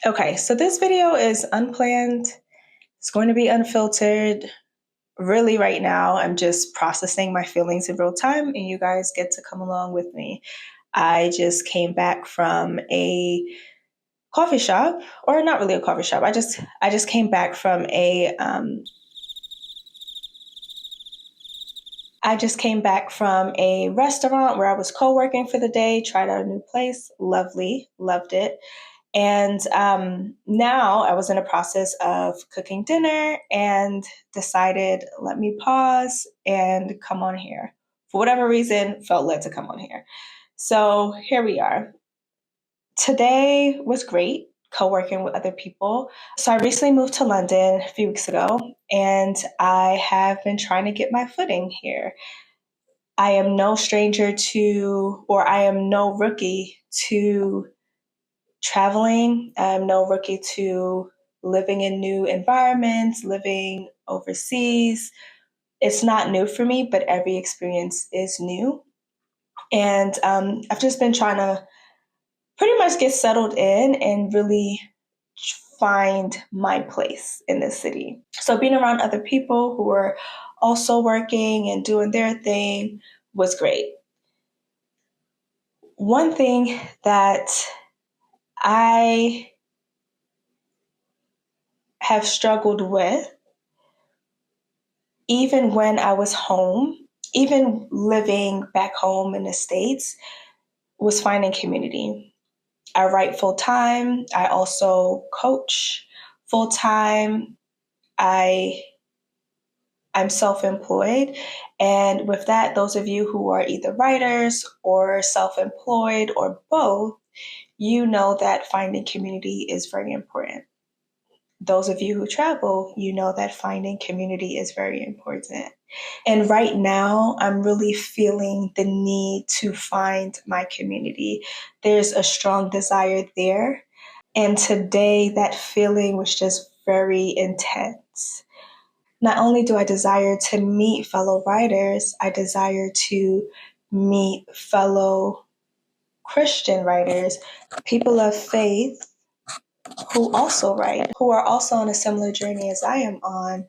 Okay, so this video is unplanned. It's going to be unfiltered. Really, right now, I'm just processing my feelings in real time, and you guys get to come along with me. I just came back from a coffee shop, or not really a coffee shop. I just came back from a restaurant where I was co-working for the day. Tried out a new place. Lovely, loved it. And now I was in a process of cooking dinner and decided, let me pause and come on here. For whatever reason, felt led to come on here. So here we are. Today was great, co-working with other people. So I recently moved to London a few weeks ago, and I have been trying to get my footing here. I am no stranger to, or I am no rookie to traveling. I'm no rookie to living in new environments, living overseas. It's not new for me, but every experience is new. And I've just been trying to pretty much get settled in and really find my place in this city. So being around other people who are also working and doing their thing was great. One thing that I have struggled with, even when I was home, even living back home in the States, was finding community. I write full time. I also coach full time. I I'm self-employed, and with that, those of you who are either writers or self-employed or both, you know that finding community is very important. Those of you who travel, you know that finding community is very important. And right now, I'm really feeling the need to find my community. There's a strong desire there. And today, that feeling was just very intense. Not only do I desire to meet fellow writers, I desire to meet fellow Christian writers, people of faith who also write, who are also on a similar journey as I am on.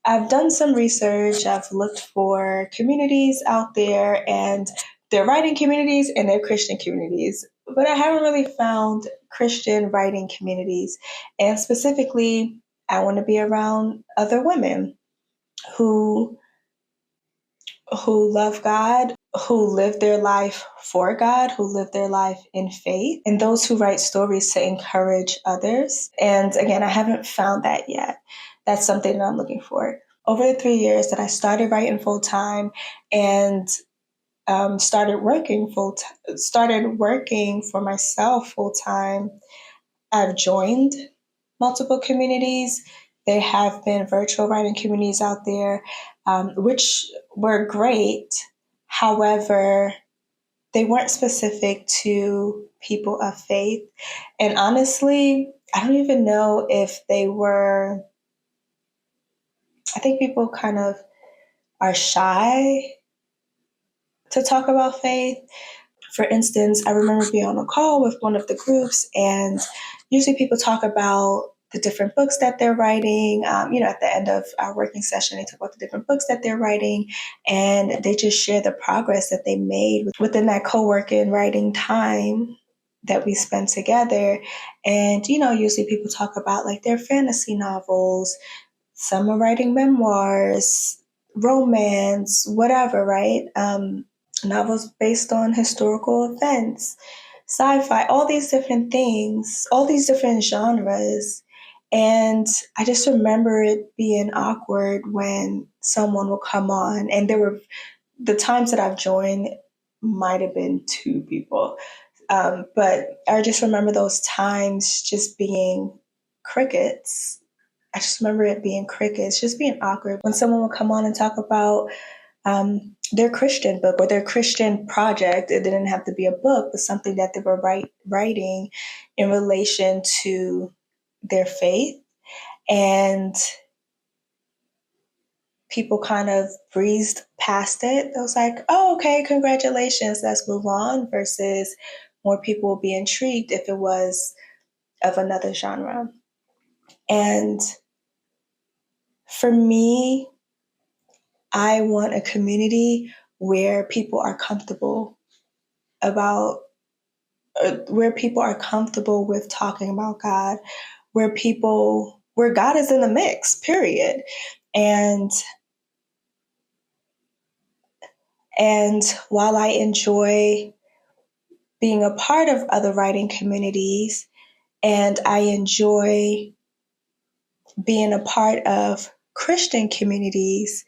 I've done some research. I've looked for communities out there, and they're writing communities and they're Christian communities. But I haven't really found Christian writing communities. And specifically, I want to be around other women who who love God, who live their life for God, who live their life in faith, and those who write stories to encourage others. And again, I haven't found that yet. That's something that I'm looking for. Over the 3 years that I started writing full time and started working for myself full time, I've joined multiple communities. There have been virtual writing communities out there, which were great. However, they weren't specific to people of faith. And honestly, I don't even know if they were, I think people kind of are shy to talk about faith. For instance, I remember being on a call with one of the groups, and usually people talk about the different books that they're writing. At the end of our working session, they talk about the different books that they're writing, and they just share the progress that they made within that co-working writing time that we spent together. And, usually people talk about like their fantasy novels, some are writing memoirs, romance, whatever, right? Novels based on historical events, sci-fi, all these different things, all these different genres. And I just remember it being awkward when someone would come on, and there were the times that I've joined might have been two people. But I just remember those times just being crickets. I just remember it being crickets, just being awkward when someone would come on and talk about their Christian book or their Christian project. It didn't have to be a book, but something that they were writing in relation to their faith. And people kind of breezed past it. It was like, oh, okay, congratulations, let's move on, versus more people would be intrigued if it was of another genre. And for me, I want a community where people are comfortable about, where people are comfortable with talking about God, where God is in the mix, period. And and while I enjoy being a part of other writing communities, and I enjoy being a part of Christian communities,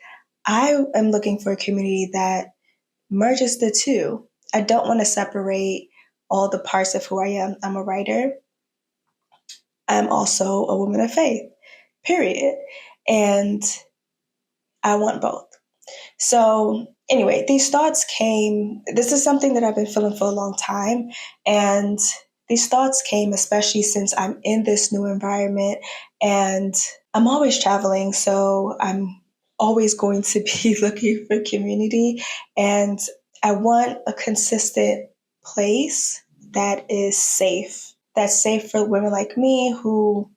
I am looking for a community that merges the two. I don't want to separate all the parts of who I am. I'm a writer. I'm also a woman of faith, period. And I want both. So, anyway, these thoughts came. This is something that I've been feeling for a long time. And these thoughts came especially since I'm in this new environment and I'm always traveling. So, I'm always going to be looking for community. And I want a consistent place that is safe. That's safe for women like me who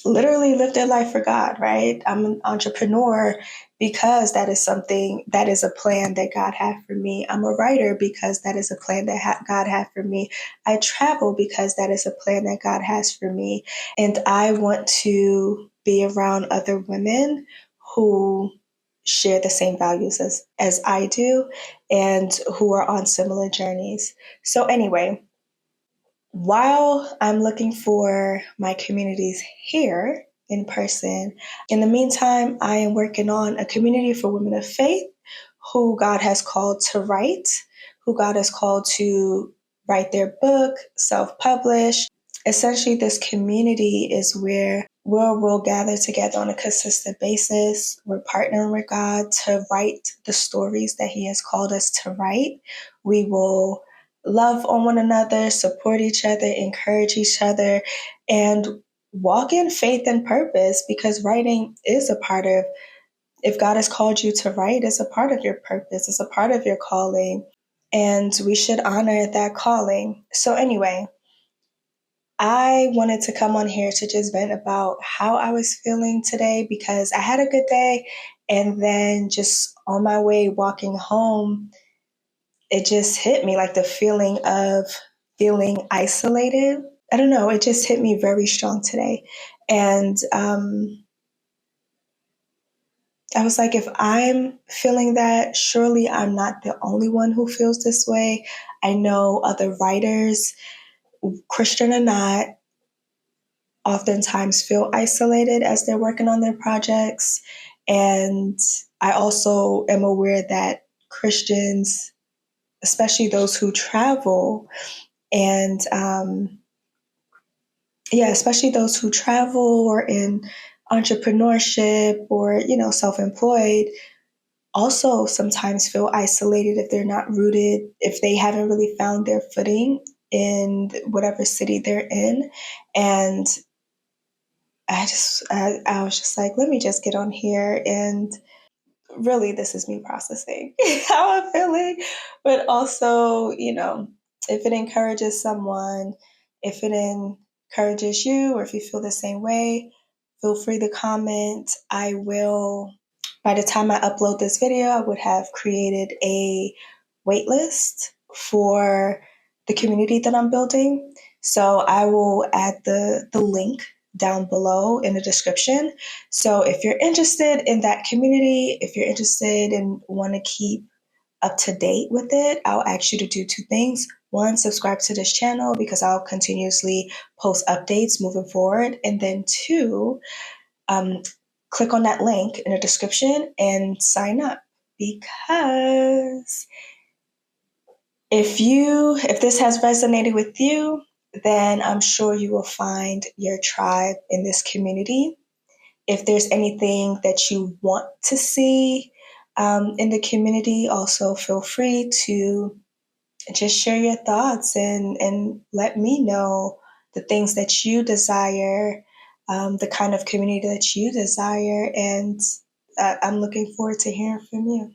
literally live their life for God, right? I'm an entrepreneur because that is something, that is a plan that God had for me. I'm a writer because that is a plan that God had for me. I travel because that is a plan that God has for me. And I want to be around other women who share the same values as I do and who are on similar journeys. So, anyway, while I'm looking for my communities here in person, in the meantime, I am working on a community for women of faith who God has called to write, who God has called to write their book, self publish. Essentially, this community is where we'll gather together on a consistent basis. We're partnering with God to write the stories that He has called us to write. We will love on one another, support each other, encourage each other, and walk in faith and purpose, because writing is a part of, if God has called you to write, it's a part of your purpose, it's a part of your calling, and we should honor that calling. So, anyway, I wanted to come on here to just vent about how I was feeling today because I had a good day, and then just on my way walking home, it just hit me like the feeling of feeling isolated. I don't know, it just hit me very strong today. And I was like, if I'm feeling that, surely I'm not the only one who feels this way. I know other writers, Christian or not, oftentimes feel isolated as they're working on their projects. And I also am aware that Christians, especially those who travel, and especially those who travel or in entrepreneurship or, self-employed, also sometimes feel isolated if they're not rooted, if they haven't really found their footing in whatever city they're in. And I was just like, let me just get on here, and really, this is me processing how I'm feeling, but also, if it encourages someone, if it encourages you, or if you feel the same way, feel free to comment. I will, by the time I upload this video, I would have created a waitlist for the community that I'm building. So I will add the link down below in the description. So if you're interested in that community, if you're interested and want to keep up to date with it, I'll ask you to do two things. One, subscribe to this channel because I'll continuously post updates moving forward. And then two, click on that link in the description and sign up, because if this has resonated with you, then I'm sure you will find your tribe in this community. If there's anything that you want to see in the community, also feel free to just share your thoughts and let me know the things that you desire, the kind of community that you desire. And I'm looking forward to hearing from you.